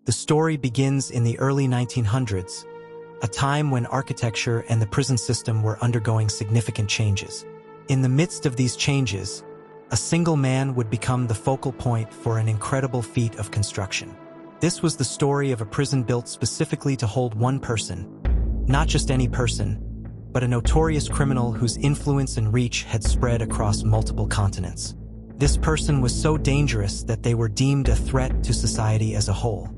The story begins in the early 1900s, a time when architecture and the prison system were undergoing significant changes. In the midst of these changes, a single man would become the focal point for an incredible feat of construction. This was the story of a prison built specifically to hold one person, not just any person, but a notorious criminal whose influence and reach had spread across multiple continents. This person was so dangerous that they were deemed a threat to society as a whole.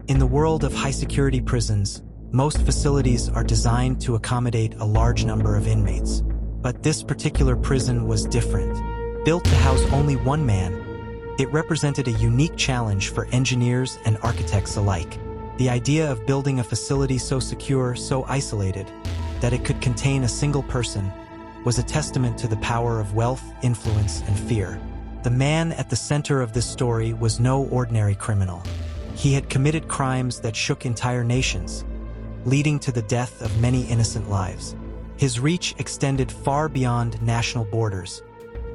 In the world of high-security prisons, most facilities are designed to accommodate a large number of inmates. But this particular prison was different. Built to house only one man, it represented a unique challenge for engineers and architects alike. The idea of building a facility so secure, so isolated, that it could contain a single person was a testament to the power of wealth, influence, and fear. The man at the center of this story was no ordinary criminal. He had committed crimes that shook entire nations, leading to the death of many innocent lives. His reach extended far beyond national borders,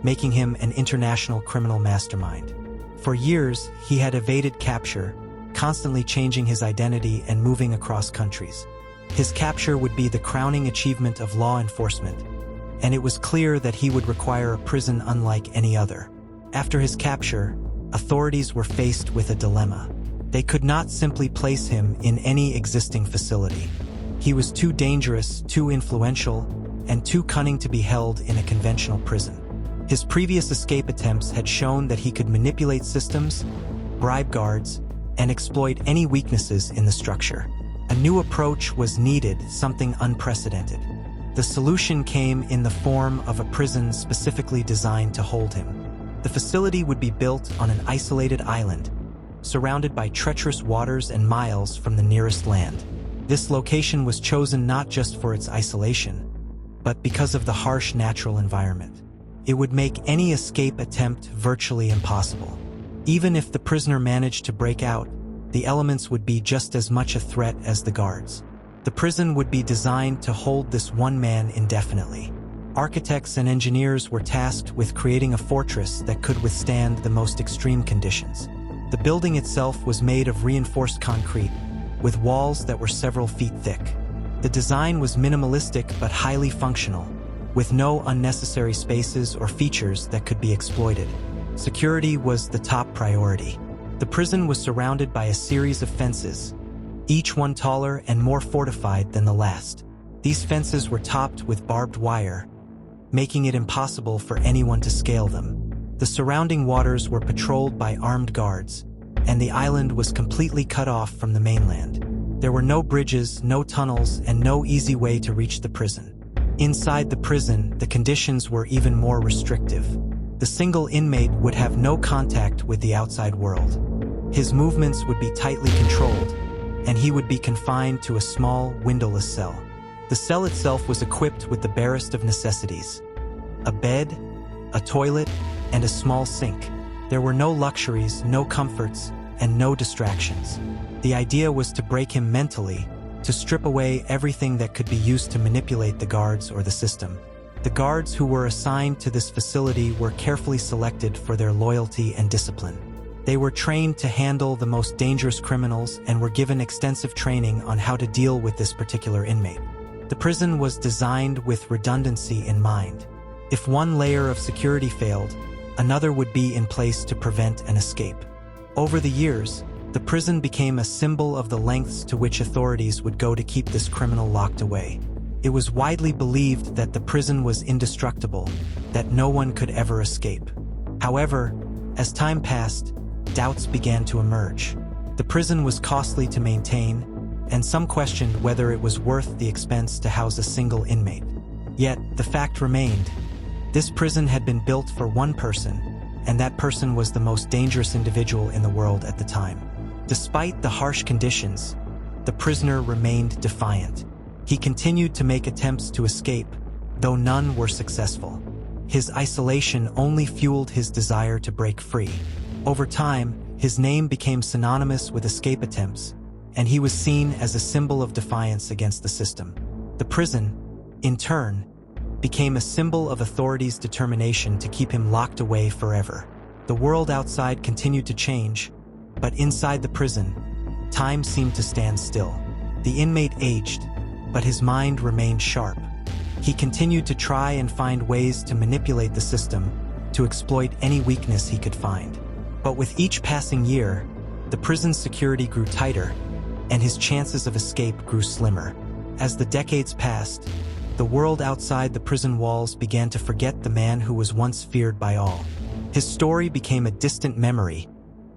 making him an international criminal mastermind. For years, he had evaded capture, constantly changing his identity and moving across countries. His capture would be the crowning achievement of law enforcement, and it was clear that he would require a prison unlike any other. After his capture, authorities were faced with a dilemma. They could not simply place him in any existing facility. He was too dangerous, too influential, and too cunning to be held in a conventional prison. His previous escape attempts had shown that he could manipulate systems, bribe guards, and exploit any weaknesses in the structure. A new approach was needed, something unprecedented. The solution came in the form of a prison specifically designed to hold him. The facility would be built on an isolated island, surrounded by treacherous waters and miles from the nearest land. This location was chosen not just for its isolation, but because of the harsh natural environment. It would make any escape attempt virtually impossible. Even if the prisoner managed to break out, the elements would be just as much a threat as the guards. The prison would be designed to hold this one man indefinitely. Architects and engineers were tasked with creating a fortress that could withstand the most extreme conditions. The building itself was made of reinforced concrete, with walls that were several feet thick. The design was minimalistic but highly functional, with no unnecessary spaces or features that could be exploited. Security was the top priority. The prison was surrounded by a series of fences, each one taller and more fortified than the last. These fences were topped with barbed wire, making it impossible for anyone to scale them. The surrounding waters were patrolled by armed guards, and the island was completely cut off from the mainland. There were no bridges, no tunnels, and no easy way to reach the prison. Inside the prison, the conditions were even more restrictive. The single inmate would have no contact with the outside world. His movements would be tightly controlled, and he would be confined to a small, windowless cell. The cell itself was equipped with the barest of necessities: a bed, a toilet, and a small sink. There were no luxuries, no comforts, and no distractions. The idea was to break him mentally, to strip away everything that could be used to manipulate the guards or the system. The guards who were assigned to this facility were carefully selected for their loyalty and discipline. They were trained to handle the most dangerous criminals and were given extensive training on how to deal with this particular inmate. The prison was designed with redundancy in mind. If one layer of security failed, another would be in place to prevent an escape. Over the years, the prison became a symbol of the lengths to which authorities would go to keep this criminal locked away. It was widely believed that the prison was indestructible, that no one could ever escape. However, as time passed, doubts began to emerge. The prison was costly to maintain, and some questioned whether it was worth the expense to house a single inmate. Yet, the fact remained: this prison had been built for one person, and that person was the most dangerous individual in the world at the time. Despite the harsh conditions, the prisoner remained defiant. He continued to make attempts to escape, though none were successful. His isolation only fueled his desire to break free. Over time, his name became synonymous with escape attempts, and he was seen as a symbol of defiance against the system. The prison, in turn, became a symbol of authorities' determination to keep him locked away forever. The world outside continued to change, but inside the prison, Time seemed to stand still. The inmate aged, but his mind remained sharp. He continued to try and find ways to manipulate the system, to exploit any weakness he could find. But with each passing year, the prison's security grew tighter, and his chances of escape grew slimmer. As the decades passed, the world outside the prison walls began to forget the man who was once feared by all. His story became a distant memory,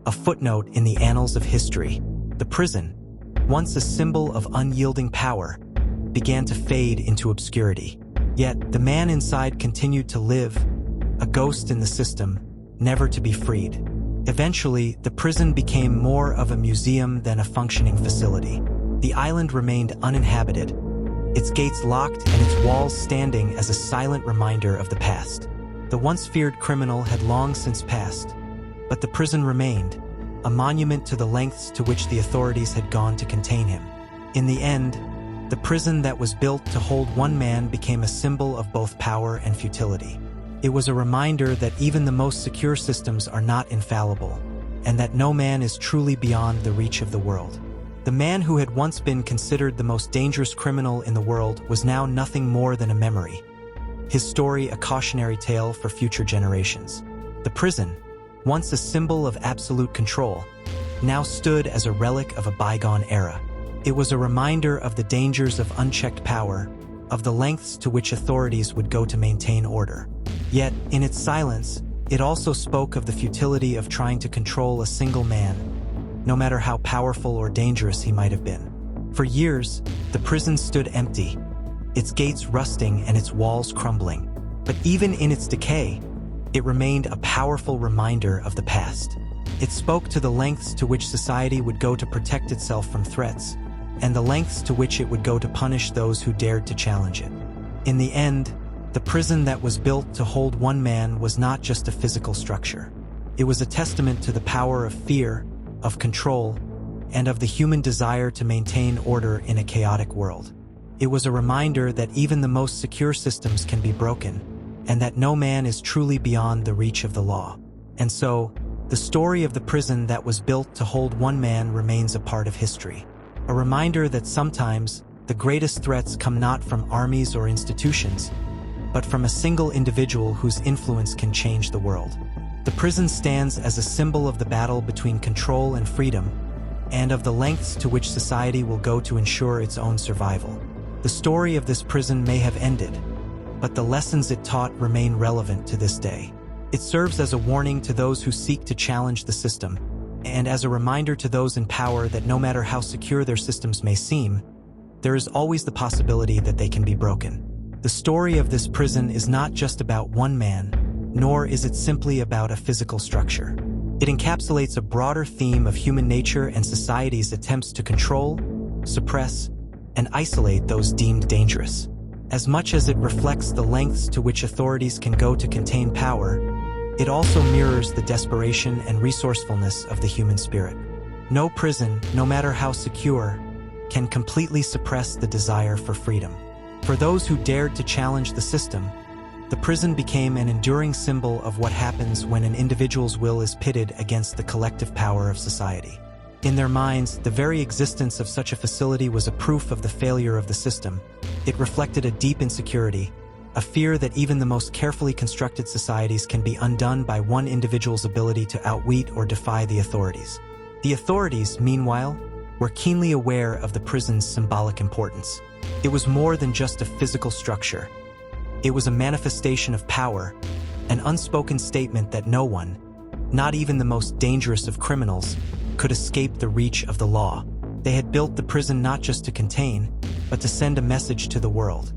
a footnote in the annals of history. The prison, once a symbol of unyielding power, began to fade into obscurity. Yet the man inside continued to live, a ghost in the system, never to be freed. Eventually, the prison became more of a museum than a functioning facility. The island remained uninhabited, its gates locked and its walls standing as a silent reminder of the past. The once feared criminal had long since passed, but the prison remained, a monument to the lengths to which the authorities had gone to contain him. In the end, the prison that was built to hold one man became a symbol of both power and futility. It was a reminder that even the most secure systems are not infallible, and that no man is truly beyond the reach of the world. The man who had once been considered the most dangerous criminal in the world was now nothing more than a memory, his story a cautionary tale for future generations. The prison, once a symbol of absolute control, now stood as a relic of a bygone era. It was a reminder of the dangers of unchecked power, of the lengths to which authorities would go to maintain order. Yet, in its silence, it also spoke of the futility of trying to control a single man, no matter how powerful or dangerous he might have been. For years, the prison stood empty, its gates rusting and its walls crumbling. But even in its decay, it remained a powerful reminder of the past. It spoke to the lengths to which society would go to protect itself from threats, and the lengths to which it would go to punish those who dared to challenge it. In the end, the prison that was built to hold one man was not just a physical structure. It was a testament to the power of fear, of control, and of the human desire to maintain order in a chaotic world. It was a reminder that even the most secure systems can be broken, and that no man is truly beyond the reach of the law. And so, the story of the prison that was built to hold one man remains a part of history. A reminder that sometimes the greatest threats come not from armies or institutions, but from a single individual whose influence can change the world. The prison stands as a symbol of the battle between control and freedom, and of the lengths to which society will go to ensure its own survival. The story of this prison may have ended, but the lessons it taught remain relevant to this day. It serves as a warning to those who seek to challenge the system, and as a reminder to those in power that no matter how secure their systems may seem, there is always the possibility that they can be broken. The story of this prison is not just about one man, nor is it simply about a physical structure. It encapsulates a broader theme of human nature and society's attempts to control, suppress, and isolate those deemed dangerous. As much as it reflects the lengths to which authorities can go to contain power, it also mirrors the desperation and resourcefulness of the human spirit. No prison, no matter how secure, can completely suppress the desire for freedom. For those who dared to challenge the system, the prison became an enduring symbol of what happens when an individual's will is pitted against the collective power of society. In their minds, the very existence of such a facility was a proof of the failure of the system. It reflected a deep insecurity, a fear that even the most carefully constructed societies can be undone by one individual's ability to outwit or defy the authorities. The authorities, meanwhile, were keenly aware of the prison's symbolic importance. It was more than just a physical structure. It was a manifestation of power, an unspoken statement that no one, not even the most dangerous of criminals, could escape the reach of the law. They had built the prison not just to contain, but to send a message to the world.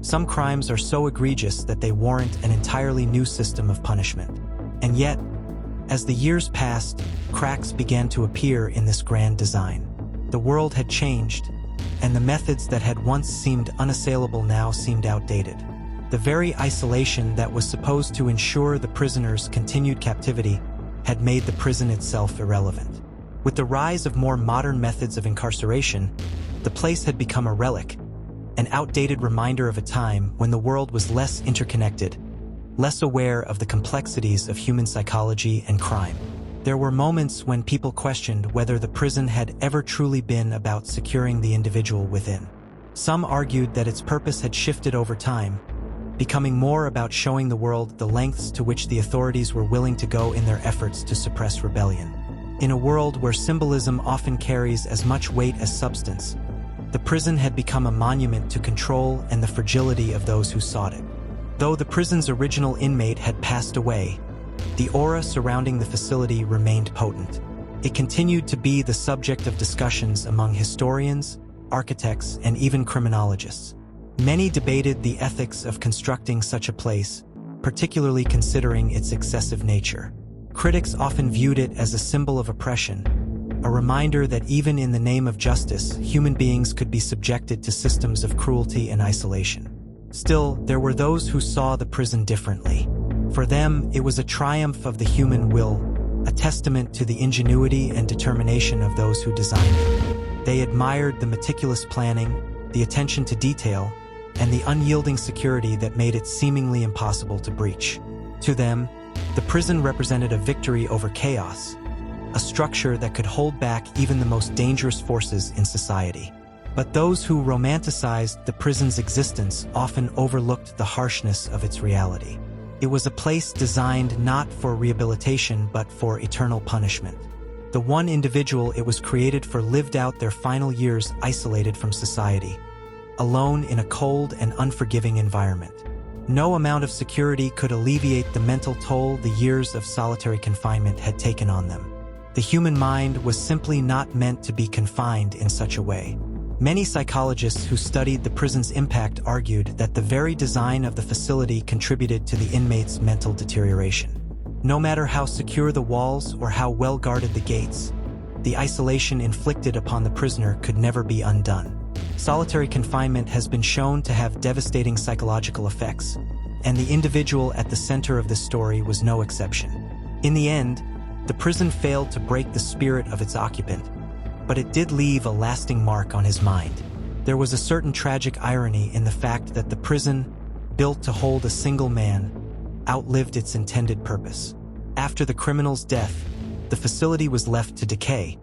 Some crimes are so egregious that they warrant an entirely new system of punishment. And yet, as the years passed, cracks began to appear in this grand design. The world had changed, and the methods that had once seemed unassailable now seemed outdated. The very isolation that was supposed to ensure the prisoners' continued captivity had made the prison itself irrelevant. With the rise of more modern methods of incarceration, the place had become a relic, an outdated reminder of a time when the world was less interconnected, less aware of the complexities of human psychology and crime. There were moments when people questioned whether the prison had ever truly been about securing the individual within. Some argued that its purpose had shifted over time, becoming more about showing the world the lengths to which the authorities were willing to go in their efforts to suppress rebellion. In a world where symbolism often carries as much weight as substance, the prison had become a monument to control and the fragility of those who sought it. Though the prison's original inmate had passed away, the aura surrounding the facility remained potent. It continued to be the subject of discussions among historians, architects, and even criminologists. Many debated the ethics of constructing such a place, particularly considering its excessive nature. Critics often viewed it as a symbol of oppression, a reminder that even in the name of justice, human beings could be subjected to systems of cruelty and isolation. Still, there were those who saw the prison differently. For them, it was a triumph of the human will, a testament to the ingenuity and determination of those who designed it. They admired the meticulous planning, the attention to detail, and the unyielding security that made it seemingly impossible to breach. To them, the prison represented a victory over chaos, a structure that could hold back even the most dangerous forces in society. But those who romanticized the prison's existence often overlooked the harshness of its reality. It was a place designed not for rehabilitation but for eternal punishment. The one individual it was created for lived out their final years isolated from society, alone in a cold and unforgiving environment. No amount of security could alleviate the mental toll the years of solitary confinement had taken on them. The human mind was simply not meant to be confined in such a way. Many psychologists who studied the prison's impact argued that the very design of the facility contributed to the inmates' mental deterioration. No matter how secure the walls or how well guarded the gates, the isolation inflicted upon the prisoner could never be undone. Solitary confinement has been shown to have devastating psychological effects, and the individual at the center of this story was no exception. In the end, the prison failed to break the spirit of its occupant, but it did leave a lasting mark on his mind. There was a certain tragic irony in the fact that the prison, built to hold a single man, outlived its intended purpose. After the criminal's death, the facility was left to decay,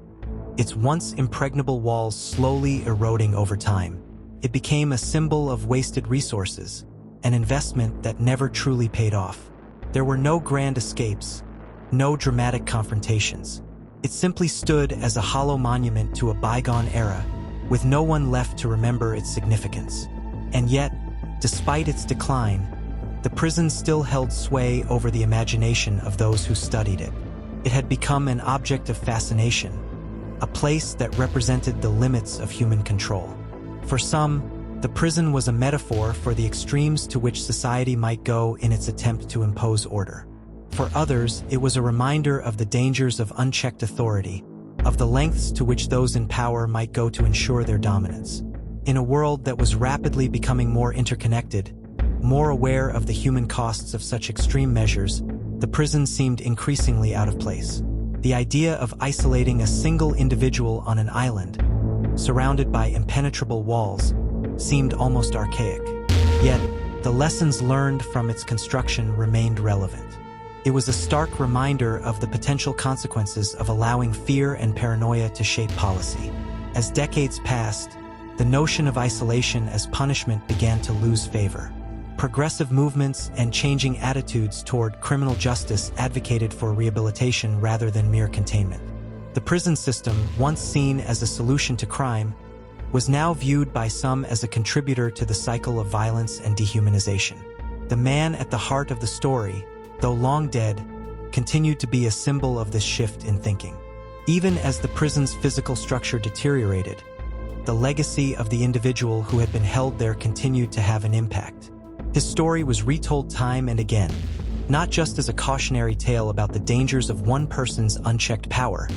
its once impregnable walls slowly eroding over time. It became a symbol of wasted resources, an investment that never truly paid off. There were no grand escapes, no dramatic confrontations. It simply stood as a hollow monument to a bygone era, with no one left to remember its significance. And yet, despite its decline, the prison still held sway over the imagination of those who studied it. It had become an object of fascination, a place that represented the limits of human control. For some, the prison was a metaphor for the extremes to which society might go in its attempt to impose order. For others, it was a reminder of the dangers of unchecked authority, of the lengths to which those in power might go to ensure their dominance. In a world that was rapidly becoming more interconnected, more aware of the human costs of such extreme measures, the prison seemed increasingly out of place. The idea of isolating a single individual on an island, surrounded by impenetrable walls, seemed almost archaic. Yet, the lessons learned from its construction remained relevant. It was a stark reminder of the potential consequences of allowing fear and paranoia to shape policy. As decades passed, the notion of isolation as punishment began to lose favor. Progressive movements and changing attitudes toward criminal justice advocated for rehabilitation rather than mere containment. The prison system, once seen as a solution to crime, was now viewed by some as a contributor to the cycle of violence and dehumanization. The man at the heart of the story, though long dead, continued to be a symbol of this shift in thinking. Even as the prison's physical structure deteriorated, the legacy of the individual who had been held there continued to have an impact. His story was retold time and again, not just as a cautionary tale about the dangers of one person's unchecked power,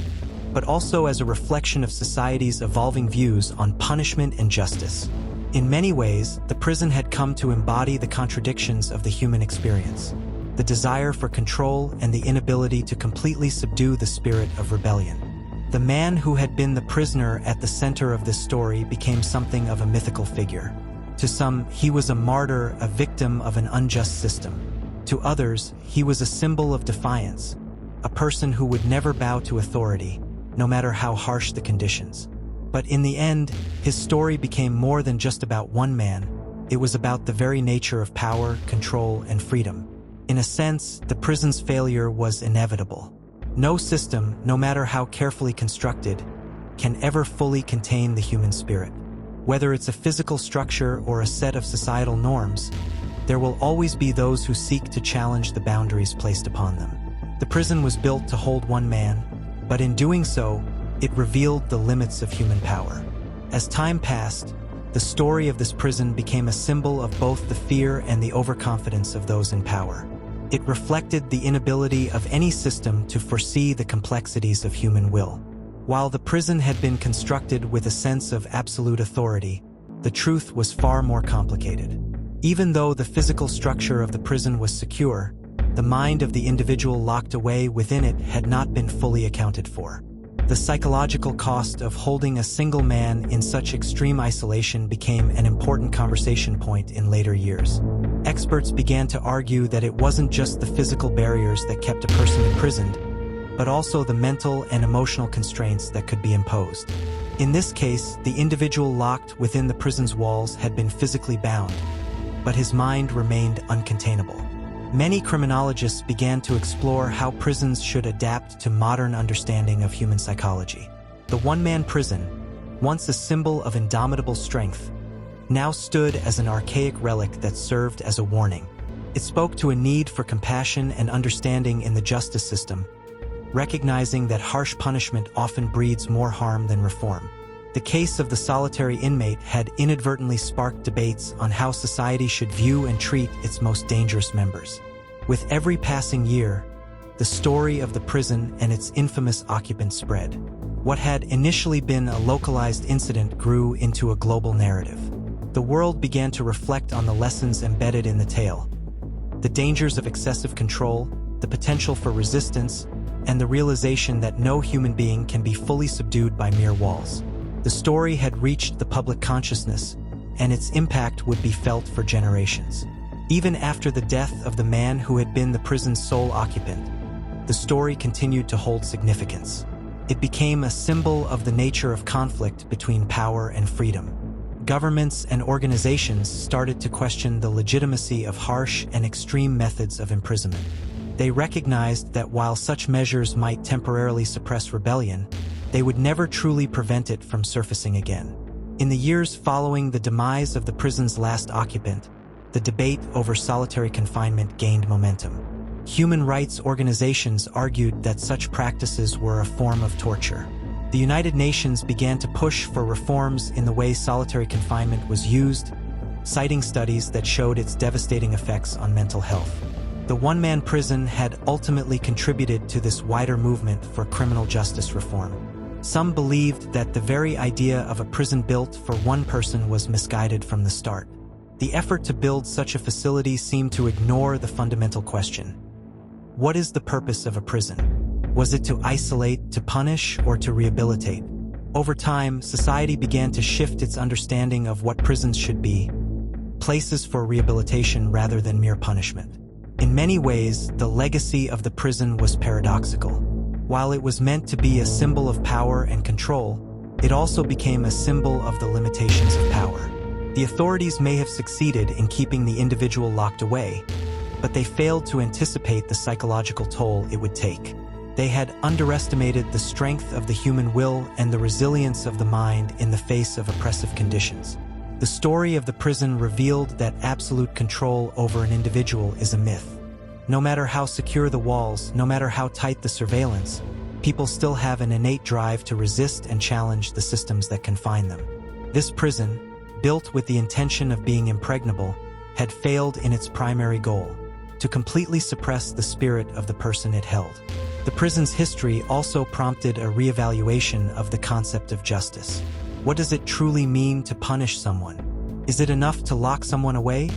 but also as a reflection of society's evolving views on punishment and justice. In many ways, the prison had come to embody the contradictions of the human experience: the desire for control and the inability to completely subdue the spirit of rebellion. The man who had been the prisoner at the center of this story became something of a mythical figure. To some, he was a martyr, a victim of an unjust system. To others, he was a symbol of defiance, a person who would never bow to authority, no matter how harsh the conditions. But in the end, his story became more than just about one man. It was about the very nature of power, control, and freedom. In a sense, the prison's failure was inevitable. No system, no matter how carefully constructed, can ever fully contain the human spirit. Whether it's a physical structure or a set of societal norms, there will always be those who seek to challenge the boundaries placed upon them. The prison was built to hold one man, but in doing so, it revealed the limits of human power. As time passed, the story of this prison became a symbol of both the fear and the overconfidence of those in power. It reflected the inability of any system to foresee the complexities of human will. While the prison had been constructed with a sense of absolute authority, the truth was far more complicated. Even though the physical structure of the prison was secure, the mind of the individual locked away within it had not been fully accounted for. The psychological cost of holding a single man in such extreme isolation became an important conversation point in later years. Experts began to argue that it wasn't just the physical barriers that kept a person imprisoned, but also the mental and emotional constraints that could be imposed. In this case, the individual locked within the prison's walls had been physically bound, but his mind remained uncontainable. Many criminologists began to explore how prisons should adapt to modern understanding of human psychology. The one-man prison, once a symbol of indomitable strength, now stood as an archaic relic that served as a warning. It spoke to a need for compassion and understanding in the justice system, recognizing that harsh punishment often breeds more harm than reform. The case of the solitary inmate had inadvertently sparked debates on how society should view and treat its most dangerous members. With every passing year, the story of the prison and its infamous occupant spread. What had initially been a localized incident grew into a global narrative. The world began to reflect on the lessons embedded in the tale: the dangers of excessive control, the potential for resistance, and the realization that no human being can be fully subdued by mere walls. The story had reached the public consciousness, and its impact would be felt for generations. Even after the death of the man who had been the prison's sole occupant, the story continued to hold significance. It became a symbol of the nature of conflict between power and freedom. Governments and organizations started to question the legitimacy of harsh and extreme methods of imprisonment. They recognized that while such measures might temporarily suppress rebellion, they would never truly prevent it from surfacing again. In the years following the demise of the prison's last occupant, the debate over solitary confinement gained momentum. Human rights organizations argued that such practices were a form of torture. The United Nations began to push for reforms in the way solitary confinement was used, citing studies that showed its devastating effects on mental health. The one-man prison had ultimately contributed to this wider movement for criminal justice reform. Some believed that the very idea of a prison built for one person was misguided from the start. The effort to build such a facility seemed to ignore the fundamental question: what is the purpose of a prison? Was it to isolate, to punish, or to rehabilitate? Over time, society began to shift its understanding of what prisons should be: places for rehabilitation rather than mere punishment. In many ways, the legacy of the prison was paradoxical. While it was meant to be a symbol of power and control, it also became a symbol of the limitations of power. The authorities may have succeeded in keeping the individual locked away, but they failed to anticipate the psychological toll it would take. They had underestimated the strength of the human will and the resilience of the mind in the face of oppressive conditions. The story of the prison revealed that absolute control over an individual is a myth. No matter how secure the walls, no matter how tight the surveillance, people still have an innate drive to resist and challenge the systems that confine them. This prison, built with the intention of being impregnable, had failed in its primary goal: to completely suppress the spirit of the person it held. The prison's history also prompted a reevaluation of the concept of justice. What does it truly mean to punish someone? Is it enough to lock someone away?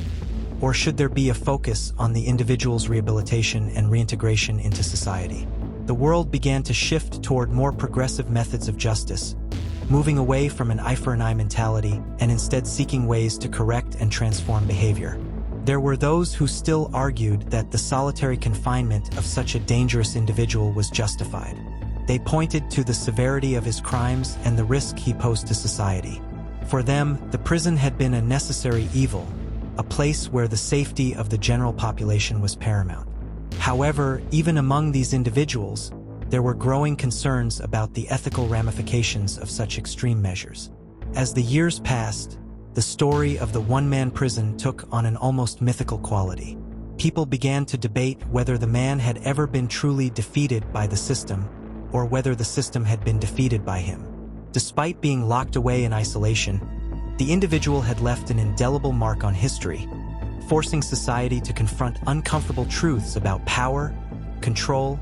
Or should there be a focus on the individual's rehabilitation and reintegration into society? The world began to shift toward more progressive methods of justice, moving away from an eye for an eye mentality and instead seeking ways to correct and transform behavior. There were those who still argued that the solitary confinement of such a dangerous individual was justified. They pointed to the severity of his crimes and the risk he posed to society. For them, the prison had been a necessary evil, a place where the safety of the general population was paramount. However, even among these individuals, there were growing concerns about the ethical ramifications of such extreme measures. As the years passed, the story of the one-man prison took on an almost mythical quality. People began to debate whether the man had ever been truly defeated by the system, or whether the system had been defeated by him. Despite being locked away in isolation, the individual had left an indelible mark on history, forcing society to confront uncomfortable truths about power, control,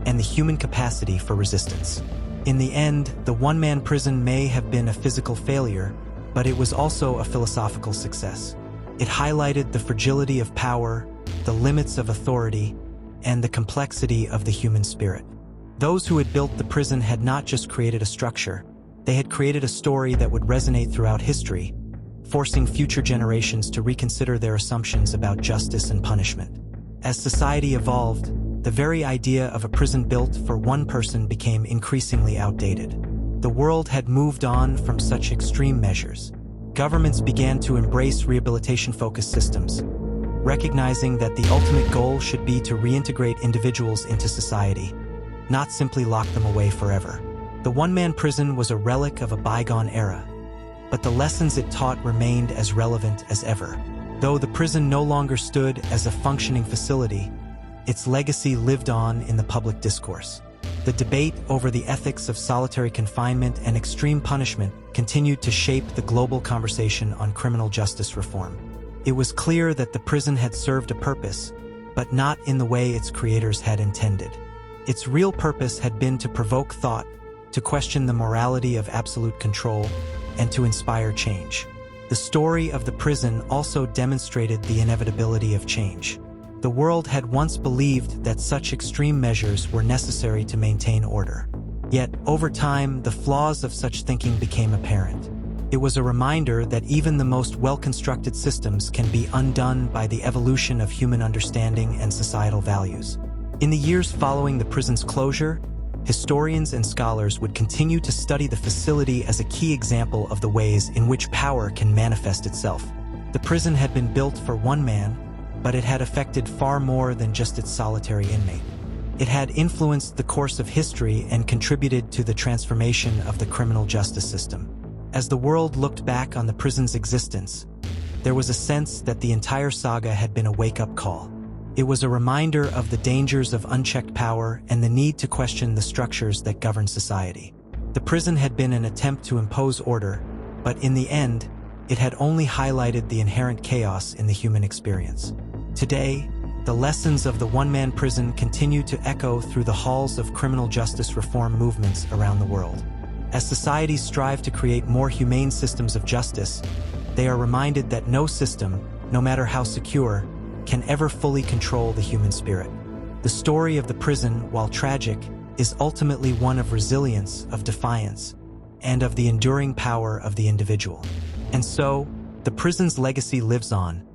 and the human capacity for resistance. In the end, the one-man prison may have been a physical failure, but it was also a philosophical success. It highlighted the fragility of power, the limits of authority, and the complexity of the human spirit. Those who had built the prison had not just created a structure, they had created a story that would resonate throughout history, forcing future generations to reconsider their assumptions about justice and punishment. As society evolved, the very idea of a prison built for one person became increasingly outdated. The world had moved on from such extreme measures. Governments began to embrace rehabilitation-focused systems, recognizing that the ultimate goal should be to reintegrate individuals into society, not simply lock them away forever. The one-man prison was a relic of a bygone era, but the lessons it taught remained as relevant as ever. Though the prison no longer stood as a functioning facility, its legacy lived on in the public discourse. The debate over the ethics of solitary confinement and extreme punishment continued to shape the global conversation on criminal justice reform. It was clear that the prison had served a purpose, but not in the way its creators had intended. Its real purpose had been to provoke thought, to question the morality of absolute control, and to inspire change. The story of the prison also demonstrated the inevitability of change. The world had once believed that such extreme measures were necessary to maintain order. Yet, over time, the flaws of such thinking became apparent. It was a reminder that even the most well-constructed systems can be undone by the evolution of human understanding and societal values. In the years following the prison's closure, historians and scholars would continue to study the facility as a key example of the ways in which power can manifest itself. The prison had been built for one man, but it had affected far more than just its solitary inmate. It had influenced the course of history and contributed to the transformation of the criminal justice system. As the world looked back on the prison's existence, there was a sense that the entire saga had been a wake-up call. It was a reminder of the dangers of unchecked power and the need to question the structures that govern society. The prison had been an attempt to impose order, but in the end, it had only highlighted the inherent chaos in the human experience. Today, the lessons of the one-man prison continue to echo through the halls of criminal justice reform movements around the world. As societies strive to create more humane systems of justice, they are reminded that no system, no matter how secure, can ever fully control the human spirit. The story of the prison, while tragic, is ultimately one of resilience, of defiance, and of the enduring power of the individual. And so, the prison's legacy lives on,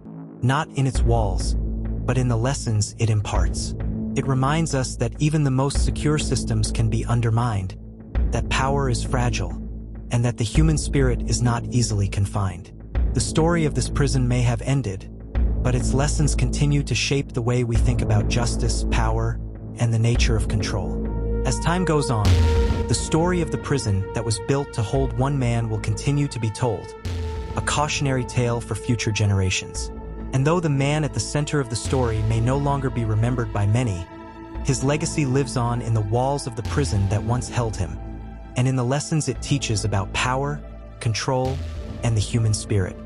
not in its walls, but in the lessons it imparts. It reminds us that even the most secure systems can be undermined, that power is fragile, and that the human spirit is not easily confined. The story of this prison may have ended, but its lessons continue to shape the way we think about justice, power, and the nature of control. As time goes on, the story of the prison that was built to hold one man will continue to be told, a cautionary tale for future generations. And though the man at the center of the story may no longer be remembered by many, his legacy lives on in the walls of the prison that once held him, and in the lessons it teaches about power, control, and the human spirit.